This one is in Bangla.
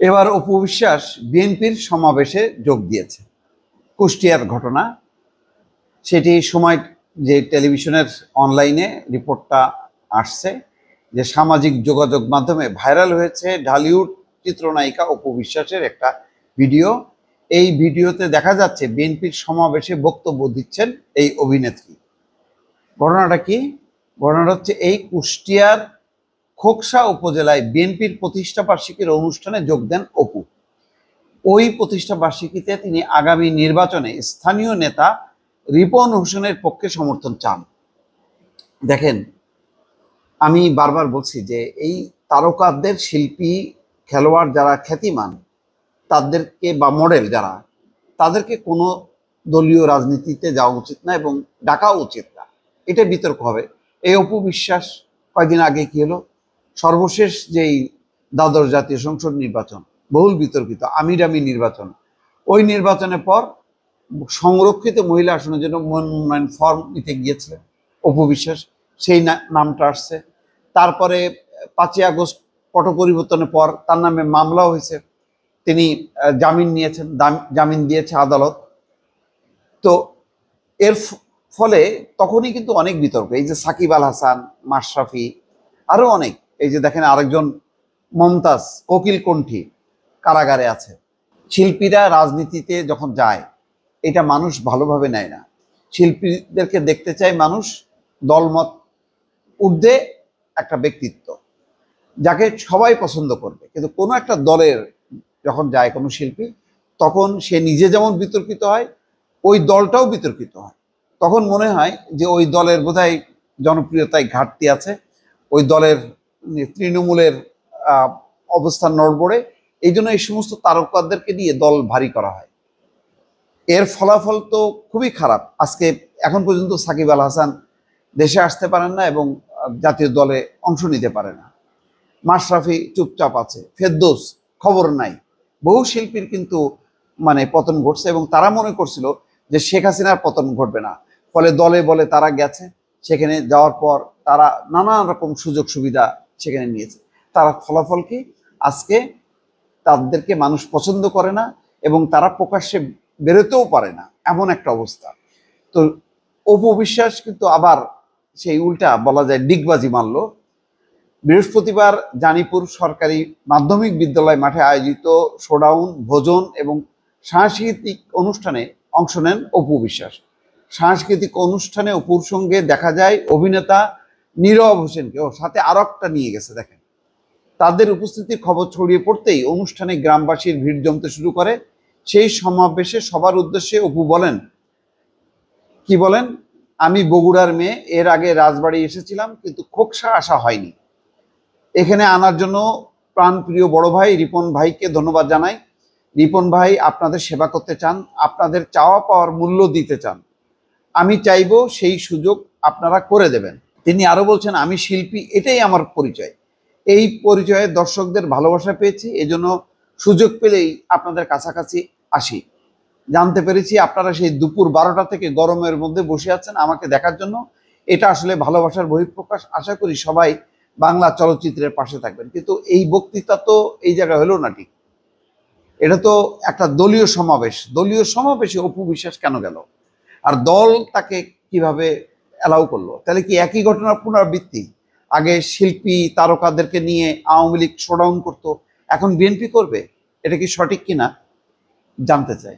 এবার অপু বিশ্বাস বিএনপির সমাবেশে যোগ দিয়েছে। কুষ্টিয়ার ঘটনা, সেটি সময় যে টেলিভিশনের অনলাইনে রিপোর্টটা আসছে যে সামাজিক যোগাযোগ মাধ্যমে ভাইরাল হয়েছে ঢালিউড চিত্রনায়িকা অপু বিশ্বাসের একটা ভিডিও। এই ভিডিওতে দেখা যাচ্ছে বিএনপির সমাবেশে বক্তব্য দিচ্ছেন এই অভিনেত্রী। ঘটনাটা কি? ঘটনাটা হচ্ছে এই কুষ্টিয়ার খোকসা উপজেলায় বিএনপির প্রতিষ্ঠা বার্ষিকীর অনুষ্ঠানে যোগ দেন অপু। ওই প্রতিষ্ঠা বার্ষিকীতে তিনি আগামী নির্বাচনে স্থানীয় নেতা রিপন হোসেনের পক্ষে সমর্থন চান। দেখেন, আমি বারবার বলছি যে এই তারকাদের, শিল্পী, খেলোয়াড় যারা খ্যাতিমান, তাদেরকে বা মডেল যারা, তাদেরকে কোনো দলীয় রাজনীতিতে যাওয়া উচিত না এবং ডাকাও উচিত না। এটা বিতর্ক হবে। এই অপু বিশ্বাস কয়েকদিন আগে কি হলো, সর্বশেষ যেই দ্বাদশ জাতীয় সংসদ নির্বাচন, বহুল বিতর্কিত আমিরামি নির্বাচন, ওই নির্বাচনের পর সংরক্ষিত মহিলা আসনের জন্য মনোনয়ন ফর্ম নিতে গিয়েছিলেন অপু বিশ্বাস, সেই নামটা আসছে। তারপরে 5ই আগস্ট পট পরিবর্তনের পর তার নামে মামলা হয়েছে, তিনি জামিন নিয়েছেন, জামিন দিয়েছে আদালত। তো এর ফলে তখনই কিন্তু অনেক বিতর্ক, এই যে সাকিব আল হাসান, মাশরাফি, আরো অনেক, এই যে দেখেন আরেকজন মমতাজ, কোকিল কণ্ঠী কারাগারে আছে। শিল্পীরা রাজনীতিতে যখন যায়, এটা মানুষ ভালোভাবে নেয় না। শিল্পীদেরকে দেখতে চায় মানুষ দলমত ঊর্ধ্বে একটা ব্যক্তিত্ব, যাকে সবাই পছন্দ করবে। কিন্তু কোনো একটা দলের যখন যায় কোনো শিল্পী, তখন সে নিজে যেমন বিতর্কিত হয়, ওই দলটাও বিতর্কিত হয়। তখন মনে হয় যে ওই দলের বোধহয় জনপ্রিয়তায় ঘাটতি আছে, ওই দলের তৃণমূলের অবস্থান নড়বড়ে। এই জন্য এই সমস্ত তারকাদেরকে দিয়ে দল ভারী করা হয়। এর ফলাফল তো খুবই খারাপ। আজকে এখন পর্যন্ত সাকিব আল হাসান দেশে আসতে পারেন না এবং জাতীয় দলে অংশ নিতে পারে না। মাশরাফি চুপচাপ আছে, ফেরদৌস খবর নাই। বহু শিল্পীর কিন্তু পতন ঘটছে এবং তারা মনে করছিল যে শেখ হাসিনার পতন ঘটবে না, ফলে দলে বলে তারা গেছে। সেখানে যাওয়ার পর তারা নানান রকম সুযোগ সুবিধা সেখানে নিয়েছে। তারা ফলাফল কি? আজকে তাদেরকে মানুষ পছন্দ করে না এবং তারা প্রকাশ্যে বেরোতেও পারে না, এমন একটা অবস্থা। তো অপু বিশ্বাস কিন্তু আবার সেই উল্টা বলা যায় ডিগবাজি মারল। বৃহস্পতিবার জানিপুর সরকারি মাধ্যমিক বিদ্যালয় মাঠে আয়োজিত শোডাউন, ভোজন এবং সাংস্কৃতিক অনুষ্ঠানে অংশ নেন অপু বিশ্বাস। সাংস্কৃতিক অনুষ্ঠানে অপুর সঙ্গে দেখা যায় অভিনেতা নীরব হোসেনকে, ও সাথে আরো একটা নিয়ে গেছে। দেখেন, তাদের উপস্থিতির খবর ছড়িয়ে পড়তেই অনুষ্ঠানে গ্রামবাসীর ভিড় জমতে শুরু করে। সেই সমাবেশে সবার উদ্দেশ্যে অপু বলেন, কি বলেন, আমি বগুড়ার মেয়ে, এর আগে রাজবাড়ি এসেছিলাম কিন্তু খোকসা আসা হয়নি। এখানে আনার জন্য প্রাণপ্রিয় বড় ভাই রিপন ভাইকে ধন্যবাদ জানাই। রিপন ভাই আপনাদের সেবা করতে চান, আপনাদের চাওয়া পাওয়ার মূল্য দিতে চান। আমি চাইবো সেই সুযোগ আপনারা করে দেবেন। তিনি আরো বলছেন, আমি শিল্পী, এটাই আমার পরিচয়। এই পরিচয়ে দর্শকদের ভালোবাসা পেয়েছি, এজন্য সুযোগ পেলেই আপনাদের কাছাকাছি আসি। জানতে পেরেছি আপনারা সেই দুপুর 12টা থেকে গরমের মধ্যে বসে আছেন আমাকে দেখার জন্য। এটা আসলে ভালোবাসার বহিঃপ্রকাশ। আশা করি সবাই বাংলা চলচ্চিত্রের পাশে থাকবেন। কিন্তু এই বক্তৃতা তো এই জায়গায় হলো না। ঠিক, এটা তো একটা দলীয় সমাবেশ। দলীয় সমাবেশে অপু বিশ্বাস কেন গেল, আর দল তাকে কিভাবে অ্যালাউ করলো? তাহলে কি একই ঘটনার পুনরাবৃত্তি? আগে শিল্পী তারকাদেরকে নিয়ে আওয়ামী লীগ শোডাউন করতো, এখন বিএনপি করবে? এটা কি সঠিক কিনা জানতে চাই।